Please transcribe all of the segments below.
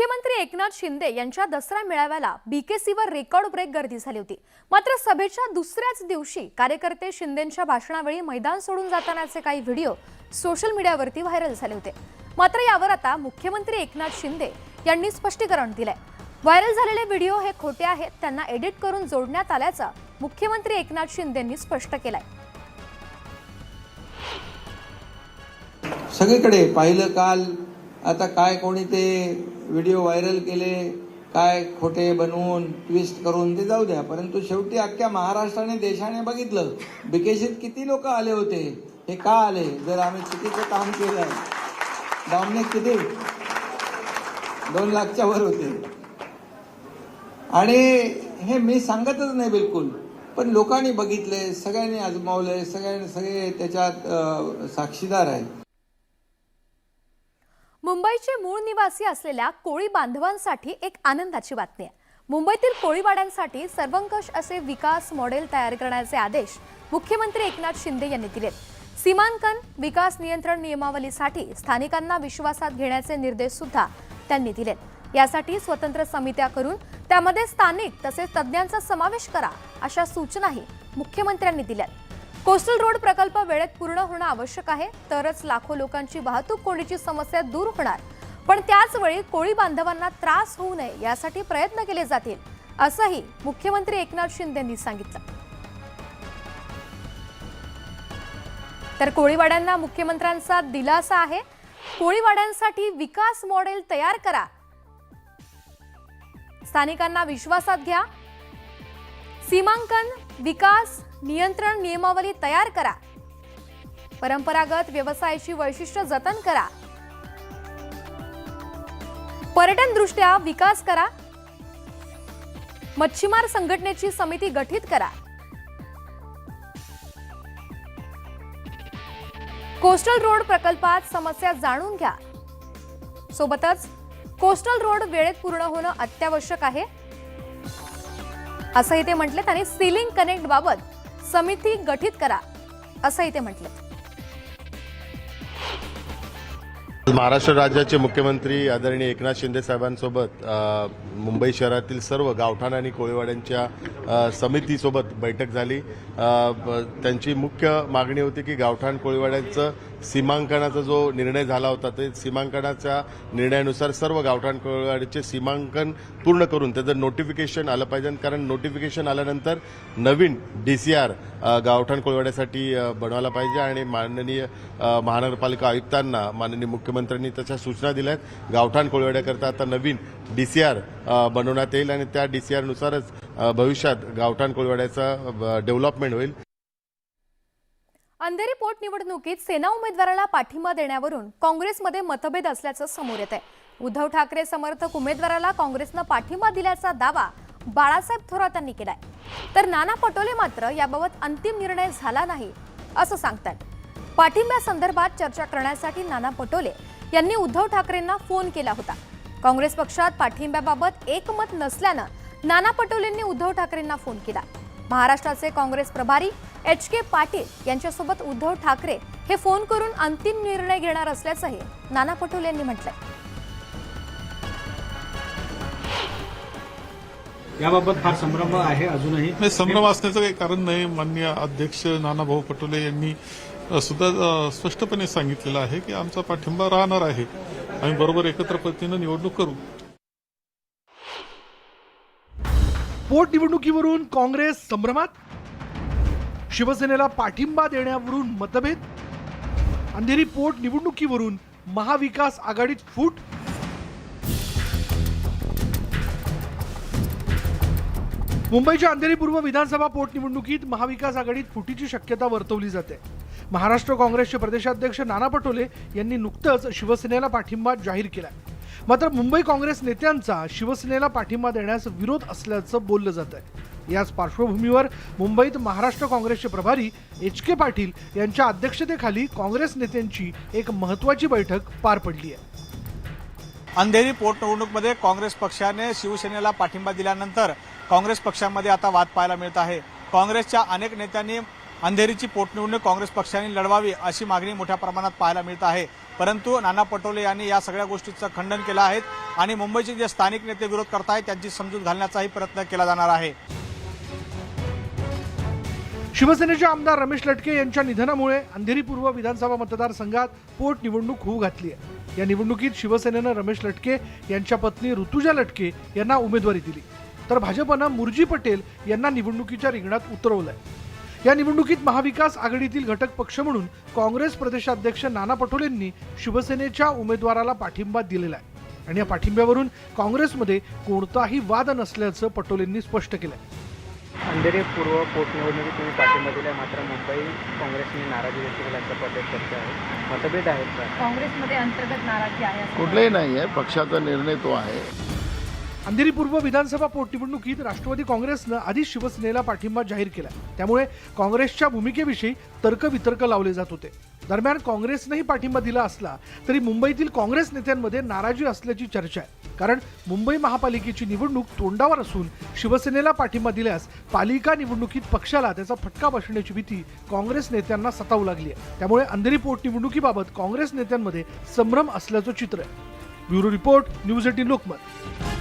मुख्यमंत्री एकनाथ शिंदे यांच्या दसरा मेळाव्याला बीकेसीवर रेकॉर्ड ब्रेक गर्दी झाली होती। मात्र सभेच्या दुसऱ्याच दिवशी कार्यकर्ते शिंदेंच्या भाषणावेळी मैदान सोडून जातानाचे काही व्हिडिओ सोशल मीडियावरती व्हायरल झाले होते। मात्र यावर आता मुख्यमंत्री एकनाथ शिंदे यांनी स्पष्टीकरण दिलंय। व्हायरल झालेले व्हिडिओ हे खोटे आहेत, त्यांना एडिट करून जोडण्यात आल्याचं मुख्यमंत्री एकनाथ शिंदेंनी स्पष्ट केलंय। सगळीकडे पाहिलं काल, आता काय कोणी ते व्हिडिओ व्हायरल केले, काय खोटे बनवून ट्विस्ट करून ते जाऊ द्या, परंतु शेवटी अख्ख्या महाराष्ट्राने देशाने बघितलं बीकेसीत किती लोक आले होते, हे का आले। जर आम्ही चुकीचं काम केलं, दामने किती 2 लाखच्या वर होते आणि हे मी सांगतच नाही बिलकुल, पण लोकांनी बघितले, सगळ्यांनी आजमावले, सगळे त्याच्यात साक्षीदार आहेत। मुंबईचे मूळ निवासी असलेल्या कोळी बांधवांसाठी एक आनंदाची बातमी आहे। मुंबईतील कोळीवाड्यांसाठी सर्वंकष असे विकास मॉडेल तयार करण्याचे आदेश मुख्यमंत्री एकनाथ शिंदे यांनी दिलेत। सीमांकन विकास नियंत्रण नियमावलीसाठी स्थानिकांना विश्वासात घेण्याचे निर्देश सुद्धा त्यांनी दिलेत। यासाठी स्वतंत्र समित्या करून त्यामध्ये स्थानिक तसेच तज्ञांचा समावेश करा, अशा सूचनाही मुख्यमंत्र्यांनी दिल्यात। कोस्टल रोड प्रकल्प वेळेत पूर्ण होणं आवश्यक आहे, तरच लाखो लोकांची वाहतूक कोंडीची समस्या दूर होणार। पण त्याच वेळी कोळी बांधवांना त्रास होऊ नये यासाठी प्रयत्न केले जातील, असंही मुख्यमंत्री एकनाथ शिंदे यांनी सांगितलं। तर कोळीवाड्यांना मुख्यमंत्र्यांचा दिलासा आहे। कोळीवाड्यांसाठी विकास मॉडेल तयार करा, स्थानिकांना विश्वासात घ्या, सीमांकन विकास नियंत्रण नियमावली तयार करा, परंपरागत व्यवसायाची वैशिष्ट्य जतन करा, पर्यटन दृष्ट्या विकास करा, मच्छीमार संघटनेची समिती गठीत करा, कोस्टल रोड प्रकल्पात समस्या जाणून घ्या, सोबतच कोस्टल रोड वेळेत पूर्ण होणं अत्यावश्यक आहे असंही ते म्हटले। आणि सीलिंग कनेक्ट बाबत समिती गठीत करा असंही ते म्हटले। महाराष्ट्र राज्याचे मुख्यमंत्री आदरणीय एकनाथ शिंदे साहेबांसोबत मुंबई शहरातील सर्व गावठाण आणि कोळीवाड्यांच्या समितीसोबत बैठक झाली। त्यांची मुख्य मागणी होती की गावठाण कोळीवाड्यांचं सीमांकनाचा जो निर्णय झाला होता, ते सीमांकनाच्या निर्णयानुसार सर्व गावठाण कोळीवाड्याचे सीमांकन पूर्ण करून त्याचं नोटिफिकेशन आलं पाहिजे, कारण नोटिफिकेशन आल्यानंतर नवीन DCR गावठाण कोळीवाड्यासाठी बनवायला पाहिजे। आणि माननीय महानगरपालिका आयुक्तांना माननीय मुख्यमंत्र्यांनी त्याच्या सूचना दिल्या आहेत। गावठाण कोळीवाड्याकरता आता नवीन DCR बनवण्यात येईल आणि त्या DCR नुसारच भविष्यात गावठाण कोळीवाड्याचा डेव्हलपमेंट होईल। अंधेरी पोटनिवडणुकीत सेना उमेदवाराला पाठिंबा देण्यावरून काँग्रेसमध्ये मतभेद असल्याचं समोर येत आहे। उद्धव ठाकरे समर्थक उमेदवाराला काँग्रेसनं पाठिंबा दिल्याचा दावा बाळासाहेब थोरात यांनी केलाय, तर नाना पटोले मात्र याबाबत अंतिम निर्णय झाला नाही असं सांगतात। पाठिंब्यासंदर्भात चर्चा करण्यासाठी नाना पटोले यांनी उद्धव ठाकरेंना फोन केला होता। काँग्रेस पक्षात पाठिंब्याबाबत एकमत नसल्यानं नाना पटोलेंनी उद्धव ठाकरेंना फोन केला। महाराष्ट्राचे काँग्रेस प्रभारी HK पाटील यांच्यासोबत उद्धव ठाकरे हे फोन करून अंतिम निर्णय घेणार असल्याचंही नाना पटोले यांनी म्हटलंय। याबाबत फार संभ्रम आहे अजूनही? नाही, संभ्रम असण्याचं काही कारण नाही। माननीय अध्यक्ष नानाभाऊ पटोले यांनी सुद्धा स्पष्टपणे सांगितलेलं आहे की आमचा पाठिंबा राहणार आहे, आम्ही बरोबर एकत्र पद्धतीनं निवडणूक करू। पोटनिवडणुकीवरून काँग्रेस संभ्रमात, शिवसेनेला पाठिंबा देण्यावरून मतभेद, अंधेरी पोटनिवडणुकीवरून महाविकास आघाडीत फूट। मुंबईच्या अंधेरी पूर्व विधानसभा पोटनिवडणुकीत महाविकास आघाडीत फुटीची शक्यता वर्तवली जाते। महाराष्ट्र काँग्रेसचे प्रदेशाध्यक्ष नाना पटोले यांनी नुकतंच शिवसेनेला पाठिंबा जाहीर केलाय। मात्र मुंबई काँग्रेस नेत्यांचा शिवसेनेला पाठिंबा देण्यास विरोध असल्याचं बोललं जात आहे। याच पार्श्वभूमीवर मुंबईत महाराष्ट्र काँग्रेसचे प्रभारी HK पाटील यांच्या अध्यक्षतेखाली काँग्रेस नेत्यांची एक महत्त्वाची बैठक पार पडली आहे। अंधेरी पोटनिवडणुकीमध्ये काँग्रेस पक्षाने शिवसेनेला पाठिंबा दिल्यानंतर काँग्रेस पक्षामध्ये आता वाद पाहायला मिळत आहे। काँग्रेसच्या अनेक नेत्यांनी अंधेरीची पोटनिवडणूक काँग्रेस पक्षाने लढवावी अशी मागणी मोठ्या प्रमाणात पाहायला मिळत आहे। परंतु नाना पटोले यांनी या सगळ्या गोष्टीचं खंडन केलं आहे आणि मुंबईचे जे स्थानिक नेते विरोध करतायत त्यांची समजूत घालण्याचाही प्रयत्न केला जाणार आहे। शिवसेनेचे आमदार रमेश लटके यांच्या निधनामुळे अंधेरी पूर्व विधानसभा मतदारसंघात पोटनिवडणूक होऊ घातली आहे। या निवडणुकीत शिवसेनेनं रमेश लटके यांच्या पत्नी ऋतुजा लटके यांना उमेदवारी दिली, तर भाजपनं मुरजी पटेल यांना निवडणुकीच्या रिंगणात उतरवलंय। या निवडणुकीत महाविकास आघाडीतील घटक पक्ष म्हणून काँग्रेस प्रदेशाध्यक्ष नाना पटोलेंनी शिवसेनेच्या उमेदवाराला पाठिंबा दिलेला आहे आणि या पाठिंब्यावरून काँग्रेसमध्ये कोणताही वाद नसल्याचं पटोलेंनी स्पष्ट केलंय। अंधेरी पूर्व पोटनिवडणुकीत तुम्ही पाठिंबा दिला, मात्र मुंबई काँग्रेसने नाराजी व्यक्त केल्याचा प्रदेश चर्चा आहे, मतभेद आहेत का? काँग्रेसमध्ये अंतर्गत नाराजी आहे कुठलेही नाही आहे, पक्षाचा निर्णय तो आहे। अंधेरी पूर्व विधानसभा पोटनिवडणुकीत राष्ट्रवादी काँग्रेसनं आधीच शिवसेनेला पाठिंबा जाहीर केला, त्यामुळे काँग्रेसच्या भूमिकेविषयी तर्कवितर्क लावले जात होते। दरम्यान काँग्रेसनंही पाठिंबा दिला असला तरी मुंबईतील काँग्रेस नेत्यांमध्ये नाराजी असल्याची चर्चा आहे, कारण मुंबई महापालिकेची निवडणूक तोंडावर असून शिवसेनेला पाठिंबा दिल्यास पालिका निवडणुकीत पक्षाला त्याचा फटका बसण्याची भीती काँग्रेस नेत्यांना सतावू लागली आहे। त्यामुळे अंधेरी पोटनिवडणुकीबाबत काँग्रेस नेत्यांमध्ये संभ्रम असल्याचं चित्र आहे। Bureau report, news 18 Lokmat.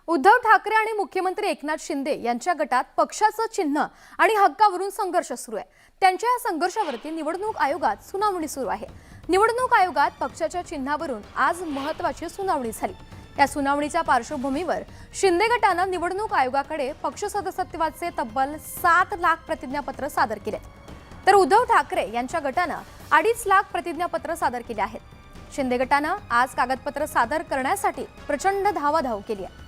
Uddhav Thackeray आणि मुख्यमंत्री एकनाथ शिंदे यांच्या गटात पक्षाचं चिन्ह आणि हक्कावरून संघर्ष सुरू आहे। त्यांच्या या संघर्षावरती निवडणूक आयोगात सुनावणी सुरू आहे। निवडणूक आयोगात पक्षाच्या चिन्हावरून आज महत्त्वाची सुनावणी झाली। या सुनावणीच्या पार्श्वभूमीवर शिंदे गटानं निवडणूक आयोगाकडे पक्ष सदस्यत्वाचे तब्बल 7 लाख प्रतिज्ञापत्र सादर केले, तर उद्धव ठाकरे यांच्या गटानं 2.5 लाख प्रतिज्ञापत्र सादर केले आहेत। शिंदे गटानं आज कागदपत्र सादर करण्यासाठी प्रचंड धावाधाव केली आहे।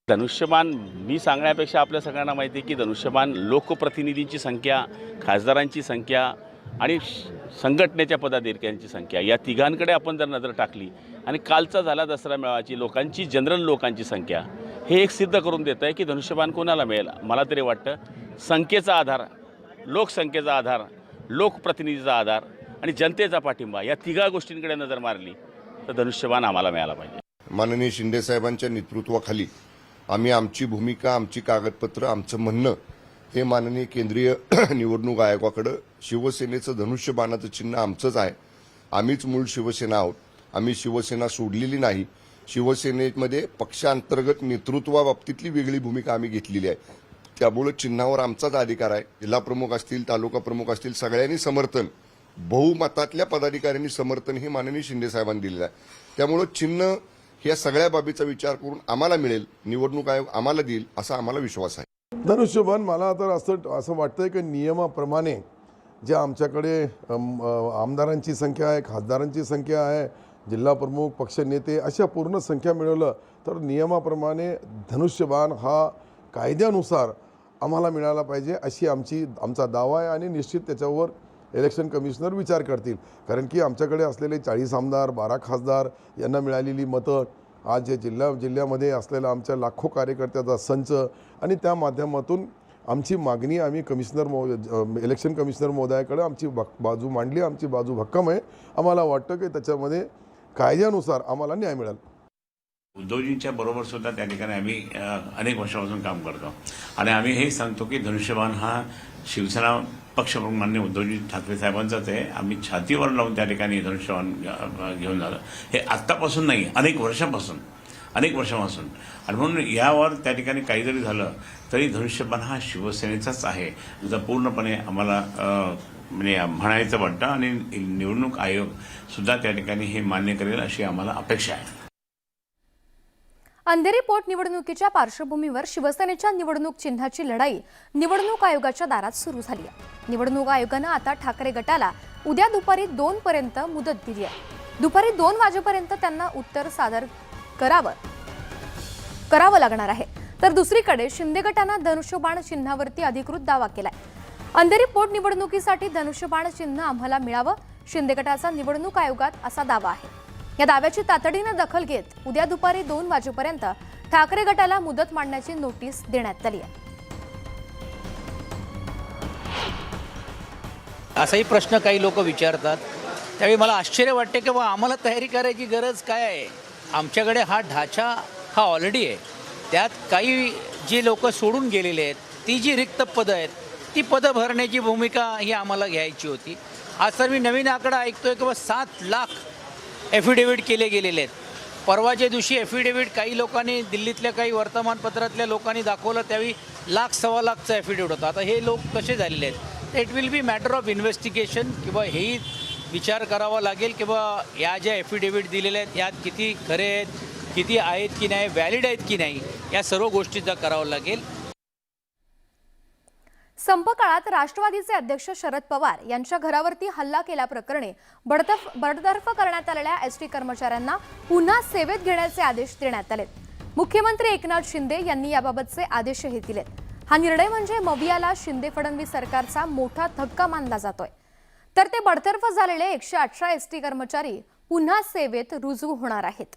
धनुष्यबाण मी सांगण्यापेक्षा आपल्या सगळ्यांना माहिती आहे की धनुष्यबाण लोकप्रतिनिधींची संख्या, खासदारांची संख्या आणि संघटनेच्या पदाधिकाऱ्यांची संख्या या तिघांकडे आपण जर नजर टाकली आणि कालचा झाला दसरा मेळाव्याची लोकांची, जनरल लोकांची संख्या हे एक सिद्ध करून देत आहे की धनुष्यबाण कोणाला मिळेल। मला तरी वाटतं संख्येचा आधार, लोकसंख्येचा आधार, लोकप्रतिनिधीचा आधार आणि जनतेचा पाठिंबा या तिघा गोष्टींकडे नजर मारली तर धनुष्यबाण आम्हाला मिळाला पाहिजे। माननीय शिंदे साहेबांच्या नेतृत्वाखाली आम्ही आमची भूमिका, आमची कागदपत्र, आमचं म्हणणं हे माननीय केंद्रीय निवडणूक आयोगाकडे, शिवसेनेचं धनुष्यबाणाचं चिन्ह आमचंच आहे। आम्हीच मूळ शिवसेना आहोत, आम्ही शिवसेना सोडलेली नाही। शिवसेनेमध्ये पक्षांतर्गत नेतृत्वाबाबतीतली वेगळी भूमिका आम्ही घेतलेली आहे, त्यामुळे चिन्हावर आमचाच अधिकार आहे। जिल्हा प्रमुख असतील, तालुका प्रमुख असतील, सगळ्यांनी समर्थन, बहुमतातल्या पदाधिकाऱ्यांनी समर्थन हे माननीय शिंदे साहेबांनी दिलेलं आहे। त्यामुळे चिन्ह ह्या सगळ्या बाबीचा विचार करून आम्हाला मिळेल, निवडणूक आयोग आम्हाला देईल असा आम्हाला विश्वास आहे। धनुष्यबाण मला तर असं वाटतंय की नियमाप्रमाणे जे आमच्याकडे आमदारांची संख्या आहे, खासदारांची संख्या आहे, जिल्हा प्रमुख, पक्षनेते अशा पूर्ण संख्या मिळवलं तर नियमाप्रमाणे धनुष्यबाण हा कायद्यानुसार आम्हाला मिळाला पाहिजे अशी आमचा दावा आहे आणि निश्चित त्याच्यावर इलेक्शन कमिशनर विचार करतील, कारण की आमच्याकडे असलेले 40 आमदार, 12 खासदार यांना मिळालेली मतं, आज जे जिल्ह्यामध्ये असलेला आमच्या लाखो कार्यकर्त्याचा संच आणि त्या माध्यमातून आमची मागणी आम्ही इलेक्शन कमिशनर महोदयाकडे आमची बाजू मांडली, आमची बाजू भक्कम आहे। आम्हाला वाटतं की त्याच्यामध्ये कायद्यानुसार आम्हाला न्याय मिळेल। उद्धवजींच्या बरोबर सुद्धा त्या ठिकाणी आम्ही अनेक वर्षापासून काम करतो आणि आम्ही हे सांगतो की धनुष्यबाण हा शिवसेना पक्षप्रमुख माननीय उद्धवजी ठाकरे साहेबांचाच आहे। आम्ही छातीवर लावून त्या ठिकाणी धनुष्यबाण घेऊन झालं, हे आत्तापासून नाही, अनेक वर्षापासून आणि म्हणून यावर त्या ठिकाणी काही जरी झालं तरी धनुष्यबाण हा शिवसेनेचाच आहे, जर पूर्णपणे आम्हाला म्हणजे म्हणायचं वाटतं आणि निवडणूक आयोग सुद्धा त्या ठिकाणी हे मान्य करेल अशी आम्हाला अपेक्षा आहे। अंधेरी पोटनिवडणुकीच्या पार्श्वभूमीवर शिवसेनेच्या निवडणूक चिन्हाची लढाई निवडणूक आयोगाच्या दारात सुरू झाली आहे। निवडणूक आयोगानं आता ठाकरे गटाला उद्या दुपारी 2 पर्यंत मुदत दिली आहे। दुपारी 2 वाजेपर्यंत त्यांना उत्तर सादर करावं लागणार आहे, तर दुसरीकडे शिंदे गटानं धनुष्यबाण चिन्हावरती अधिकृत दावा केलाय। अंधेरी पोटनिवडणुकीसाठी धनुष्यबाण चिन्ह आम्हाला मिळावं, शिंदे गटाचा निवडणूक आयोगात असा दावा आहे। या दाव्याची तातडीनं दखल घेत उद्या दुपारी 2 वाजेपर्यंत ठाकरे गटाला मुदत मांडण्याची नोटीस देण्यात आली आहे। असाही प्रश्न काही लोक विचारतात, त्यावेळी मला आश्चर्य वाटते की आम्हाला तयारी करायची गरज काय आहे। आमच्याकडे हा ढाचा हा ऑलरेडी आहे. त्यात काही जी लोक सोडून गेलेले आहेत, ती जी रिक्त पदं आहेत, ती पदं भरण्याची भूमिका ही आम्हाला घ्यायची होती. आज तर मी नवीन आकडा ऐकतोय की 7 लाख ॲफिडेव्हिट केले गेलेले आहेत. परवाच्या दिवशी ॲफिडेव्हिट काही लोकांनी, दिल्लीतल्या काही वर्तमानपत्रातल्या लोकांनी दाखवलं, त्यावेळी 1,00,000 - 1,15,000 ॲफिडेव्हिट होता. आता हे लोक कसे झालेले आहेत, it will be matter of investigation किंवा हेही विचार करावा लागेल की बा या ज्या ॲफिडेव्हिट दिलेल्या आहेत यात किती खरे आहेत, किती आहेत की नाही, व्हॅलिड आहेत की नाही, या सर्व गोष्टीचा करावं लागेल. संप काळात राष्ट्रवादीचे अध्यक्ष शरद पवार यांच्या घरावरती हल्ला केल्याप्रकरणी बडतर्फ करण्यात आलेल्या एसटी कर्मचाऱ्यांना पुन्हा सेवेत घेण्याचे आदेश देण्यात आलेत. मुख्यमंत्री एकनाथ शिंदे यांनी याबाबतचे आदेशही दिलेत. हा निर्णय म्हणजे मवियाला शिंदे फडणवीस सरकारचा मोठा धक्का मानला जातोय. तर ते बडतर्फ झालेले 118 एसटी कर्मचारी पुन्हा सेवेत रुजू होणार आहेत.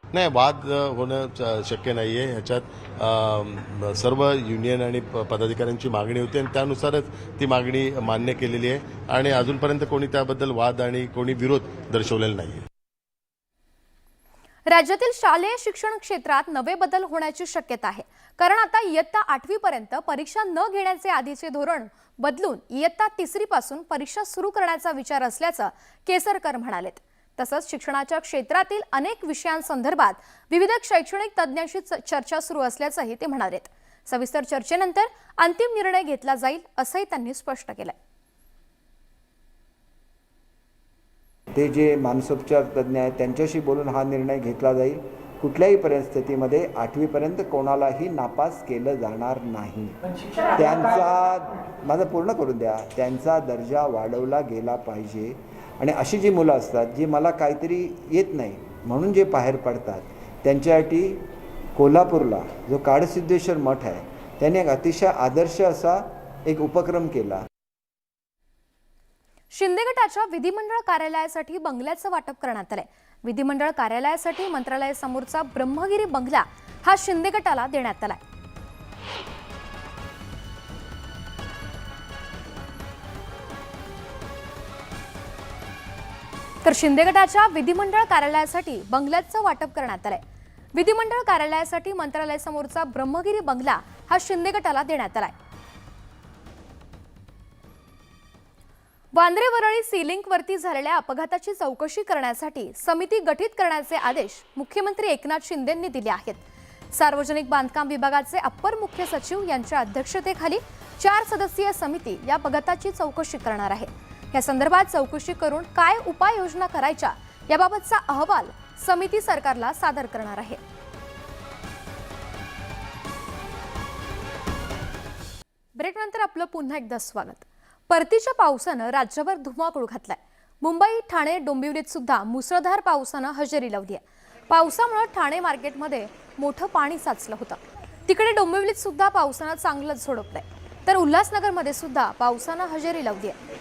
नाही, वाद होणं शक्य नाही आहे. ह्याच्यात सर्व युनियन आणि पदाधिकाऱ्यांची मागणी होती आणि त्यानुसारच ती मागणी मान्य केलेली आहे आणि अजूनपर्यंत कोणी त्याबद्दल वाद आणि कोणी विरोध दर्शवलेला नाही आहे. राज्यातील शालेय शिक्षण क्षेत्रात नवे बदल होण्याची शक्यता आहे. कारण आता इयत्ता 8वी पर्यंत परीक्षा न घेण्याचे आधीचे धोरण बदलून इयत्ता 3री पासून परीक्षा सुरू करण्याचा विचार असल्याचं केसरकर म्हणालेत. तसंच शिक्षणाच्या क्षेत्रातील अनेक विषयांसंदर्भात विविध शैक्षणिक तज्ज्ञांशी चर्चा सुरू असल्याचंही ते म्हणालेत. सविस्तर चर्चेनंतर अंतिम निर्णय घेतला जाईल असंही त्यांनी स्पष्ट केलंय. ते जे मानसोपचार तज्ज्ञ आहेत त्यांच्याशी बोलून हा निर्णय घेतला जाईल. कुठल्याही परिस्थितीमध्ये 8वी पर्यंत कोणालाही नापास केलं जाणार नाही. माझं पूर्ण करून द्या. त्यांचा दर्जा वाढवला गेला पाहिजे. आणि अशी जी मुलं असतात जी मला काहीतरी येत नाही म्हणून जे बाहेर पडतात त्यांच्यासाठी कोल्हापूरला जो काडसिद्धेश्वर मठ आहे त्याने एक अतिशय आदर्श असा एक उपक्रम केला. शिंदे गटाच्या विधिमंडळ कार्यालयासाठी बंगल्याचं वाटप करण्यात आलंय. विधिमंडळ कार्यालयासाठी मंत्रालयासमोरचा ब्रह्मगिरी बंगला हा शिंदे गटाला देण्यात आलाय. तर शिंदे गटाच्या विधिमंडळ कार्यालयासाठी बंगल्याचं वाटप करण्यात आलंय. विधिमंडळ कार्यालयासाठी मंत्रालयासमोरचा ब्रह्मगिरी बंगला हा शिंदे गटाला देण्यात आलाय. वांद्रे वरळी सी लिंक वरती झालेल्या अपघाताची चौकशी करण्यासाठी समिती गठीत करण्याचे आदेश मुख्यमंत्री एकनाथ शिंदेंनी दिले आहेत. सार्वजनिक बांधकाम विभागाचे अप्पर मुख्य सचिव यांच्या अध्यक्षतेखाली 4 सदस्यीय समिती या अपघाताची चौकशी करणार आहे. या संदर्भात चौकशी करून काय उपाययोजना करायच्या याबाबतचा अहवाल समिती सरकारला सादर करणार आहे. ब्रेकनंतर आपलं पुन्हा एकदा स्वागत. परतीच्या पावसानं राज्यभर धुमाकूळ घातलाय. मुंबई, ठाणे, डोंबिवलीत सुद्धा मुसळधार पावसानं हजेरी लावली आहे. पावसामुळे ठाणे मार्केटमध्ये मोठं पाणी साचलं होतं. तिकडे डोंबिवलीत सुद्धा पावसानं चांगलंच झोडपलंय. तर उल्हासनगरमध्ये सुद्धा पावसानं हजेरी लावली आहे.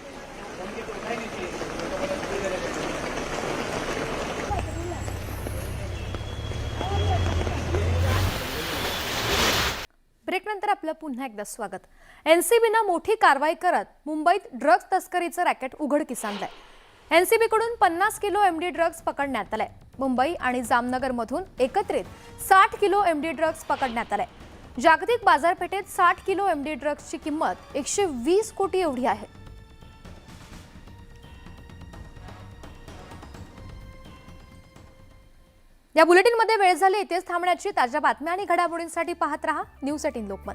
ब्रेकनंतर आपलं पुन्हा एकदा स्वागत. एनसीबीनं मोठी कारवाई करत मुंबईत ड्रग्ज तस्करीचं रॅकेट उघडकीस आणलंय. एनसीबीकडून 50 किलो एमडी ड्रग्ज पकडण्यात आलाय. मुंबई आणि जामनगरमधून एकत्रित 60 किलो एमडी ड्रग्ज पकडण्यात आलाय. जागतिक बाजारपेठेत 60 किलो एमडी ड्रग्जची किंमत 120 कोटी एवढी आहे. या बुलेटिनमध्ये वेळ झाली इथेच थांबण्याची. ताज्या बातम्या आणि घडामोडींसाठी पाहत रहा न्यूज 18 लोकमत.